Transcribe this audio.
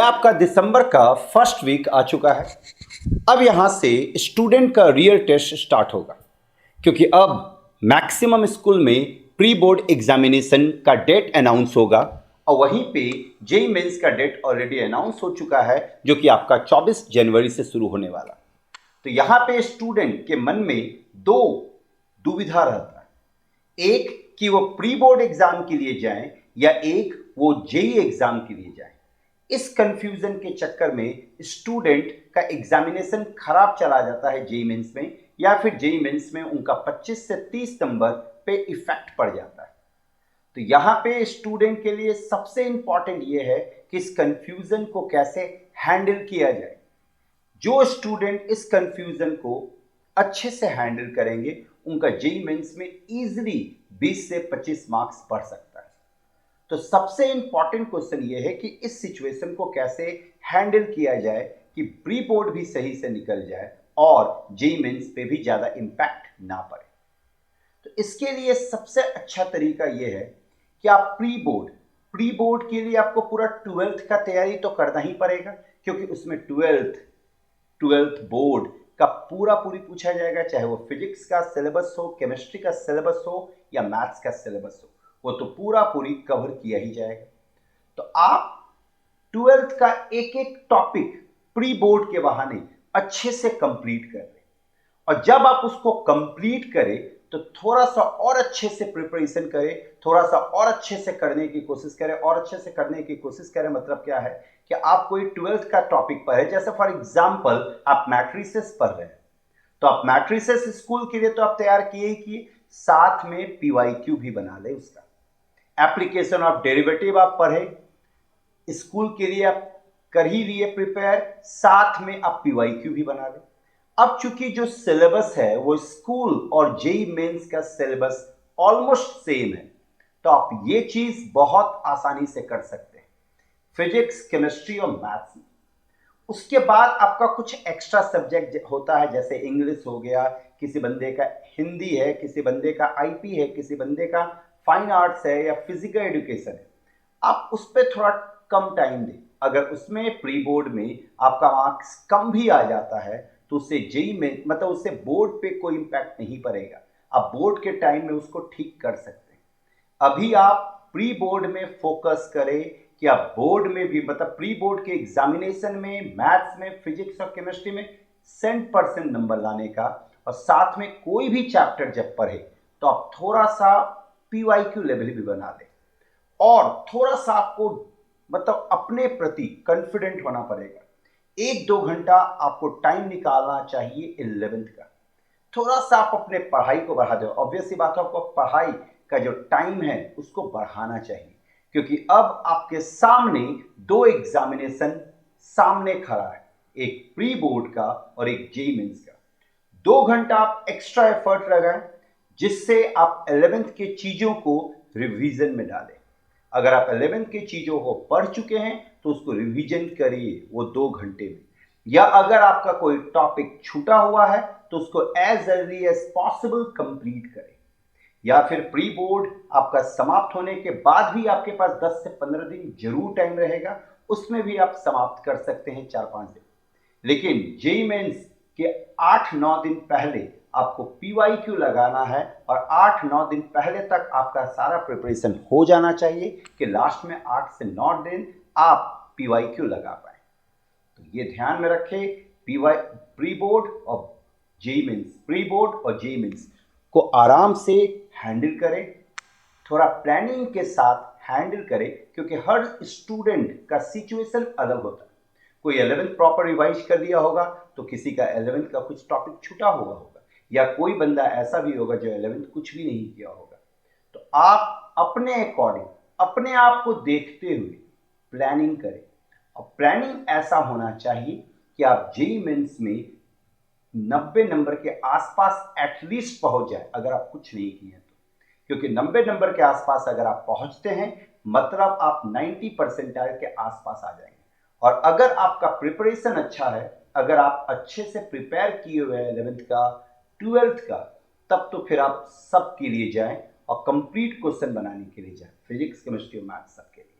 आपका दिसंबर का first week आ चुका है। अब यहाँ से स्टूडेंट का रियल टेस्ट स्टार्ट होगा, क्योंकि अब मैक्सिमम स्कूल में प्री बोर्ड एग्जामिनेशन का डेट अनाउंस होगा और वहीं पे जेई मेंस का डेट ऑलरेडी अनाउंस हो चुका है, जो कि आपका 24 जनवरी से शुरू होने वाला। तो यहाँ पे स्टूडेंट के मन में दो दुविधा रहता है, एक कि वो प्री बोर्ड एग्जाम के लिए जाएं या एक वो जेई एग्जाम के लिए जाएं। इस कंफ्यूजन के चक्कर में स्टूडेंट का एग्जामिनेशन खराब चला जाता है जेई मेंस में, या फिर जेई मेंस में उनका 25 से 30 नंबर पे इफेक्ट पड़ जाता है। तो यहाँ पे स्टूडेंट के लिए सबसे इंपॉर्टेंट ये है कि इस कंफ्यूजन को कैसे हैंडल किया जाए। जो स्टूडेंट इस कंफ्यूजन को अच्छे से हैंडल करेंगे उनका जेई मेंस में इजीली 20 से 25 मार्क्स बढ़ सकता है। तो सबसे इंपॉर्टेंट क्वेश्चन ये है कि इस सिचुएशन को कैसे हैंडल किया जाए कि प्री बोर्ड भी सही से निकल जाए और जेई मेंस पे भी ज़्यादा इम्पैक्ट ना पड़े। तो इसके लिए सबसे अच्छा तरीका ये है कि आप प्री बोर्ड के लिए आपको पूरा 12th का तैयारी तो करना ही पड़ेगा, क्योंकि उसमें 12th बोर्ड का पूरी पूछा जाएगा, चाहे वो फिजिक्स का सिलेबस हो, केमिस्ट्री का सिलेबस हो या मैथ्स का सिलेबस हो, वो तो पूरी कवर किया ही जाएगा। तो आप 12th का एक एक टॉपिक प्री बोर्ड के बहाने अच्छे से कंप्लीट कर लें, और जब आप उसको कंप्लीट करें तो थोड़ा सा और अच्छे से प्रिपरेशन करें, थोड़ा सा और अच्छे से करने की कोशिश करें। और अच्छे से करने की कोशिश करें मतलब क्या है कि आप कोई 12th का टॉपिक पढ़े, जैसे फॉर एग्जांपल आप मैट्रिसेस पढ़ रहे हैं, तो आप मैट्रिसेस स्कूल के लिए तो आप तैयार किए ही किए, साथ में पीवाईक्यू भी बना ले उसका। एप्लीकेशन ऑफ डेरिवेटिव आप पढ़े, स्कूल के लिए आप कर ही लिए प्रिपेयर, साथ में आप पीवाईक्यू भी बना ले। अब चूंकि जो सिलेबस है वो स्कूल और जेई मेंस का सिलेबस ऑलमोस्ट सेम है, तो आप ये चीज बहुत आसानी से कर सकते हैं फिजिक्स, केमिस्ट्री और मैथ्स में। उसके बाद आपका कुछ एक्स्ट्रा सब्जेक्ट होता है, जैसे इंग्लिश हो गया, किसी बंदे का हिंदी है, किसी बंदे का आईपी है, किसी बंदे का फाइन आर्ट्स है या फिजिकल एजुकेशन है। आप उस पर थोड़ा कम टाइम दें। अगर उसमें प्री बोर्ड में आपका मार्क्स कम भी आ जाता है तो उससे जेई में मतलब उससे बोर्ड पे कोई इंपैक्ट नहीं पड़ेगा। आप बोर्ड के टाइम में उसको ठीक कर सकते हैं। अभी आप प्री बोर्ड में फोकस करें कि आप बोर्ड में भी मतलब प्री बोर्ड के एग्जामिनेशन में मैथ्स में, फिजिक्स और केमिस्ट्री में 100% नंबर लाने का, और साथ में कोई भी चैप्टर जब पढ़े तो आप थोड़ा सा पीवाईक्यू लेवल भी बना दें, और थोड़ा सा आपको मतलब अपने प्रति कॉन्फिडेंट होना पड़ेगा। 1-2 घंटा आपको टाइम निकालना चाहिए 11th का। थोड़ा सा आप अपने पढ़ाई को बढ़ा दो। ऑब्वियस सी बात है, आपको पढ़ाई का जो टाइम है उसको बढ़ाना चाहिए, क्योंकि अब आपके सामने 2 एग्जामिनेशन सामने खड़ा है, एक प्री बोर्ड का और एक जेई मेंस का। 2 घंटा आप एक्स्ट्रा एफर्ट लगाएं, जिससे आप 11th के चीजों को रिवीजन में डालें। अगर आप 11th की चीजों को पढ़ चुके हैं तो उसको रिवीजन करिए वो 2 घंटे में, या अगर आपका कोई टॉपिक छूटा हुआ है तो उसको as early as possible complete करें। या फिर प्री बोर्ड आपका समाप्त होने के बाद भी आपके पास 10 से 15 दिन जरूर टाइम रहेगा, उसमें भी आप समाप्त कर सकते हैं 4-5 दिन। लेकिन जेई मेंस के 8-9 दिन पहले आपको पीवाईक्यू लगाना है, और 8-9 दिन पहले तक आपका सारा प्रिपरेशन हो जाना चाहिए कि लास्ट में 8 से 9 दिन आप पीवाईक्यू लगा पाए। तो ये ध्यान में रखें, प्री बोर्ड और जेई मेंस, प्री बोर्ड और जेई मेंस को आराम से हैंडल करें, थोड़ा प्लानिंग के साथ हैंडल करें, क्योंकि हर स्टूडेंट का सिचुएशन अलग होता है। कोई 11th प्रॉपर रिवाइज कर लिया होगा तो किसी का 11th का कुछ टॉपिक छूटा हुआ होगा, या कोई बंदा ऐसा भी होगा जो 11th कुछ भी नहीं किया होगा। तो आप अपने अकॉर्डिंग अपने आप को देखते हुए प्लानिंग करें, और प्लानिंग ऐसा होना चाहिए कि आप जेई मेंस में 90 नंबर के आसपास एटलीस्ट पहुंच जाए, अगर आप कुछ नहीं किए तो। क्योंकि 90 नंबर के आसपास अगर आप पहुंचते हैं मतलब आप 90 परसेंटाइल के आसपास आ जाएंगे। और अगर आपका प्रिपरेशन अच्छा है, अगर आप अच्छे से प्रिपेयर किए हुए हैं 11th का, 12th का, तब तो फिर आप सब के लिए जाएं और कंप्लीट क्वेश्चन बनाने के लिए जाएं, फिजिक्स, केमिस्ट्री और मैथ्स सबके लिए।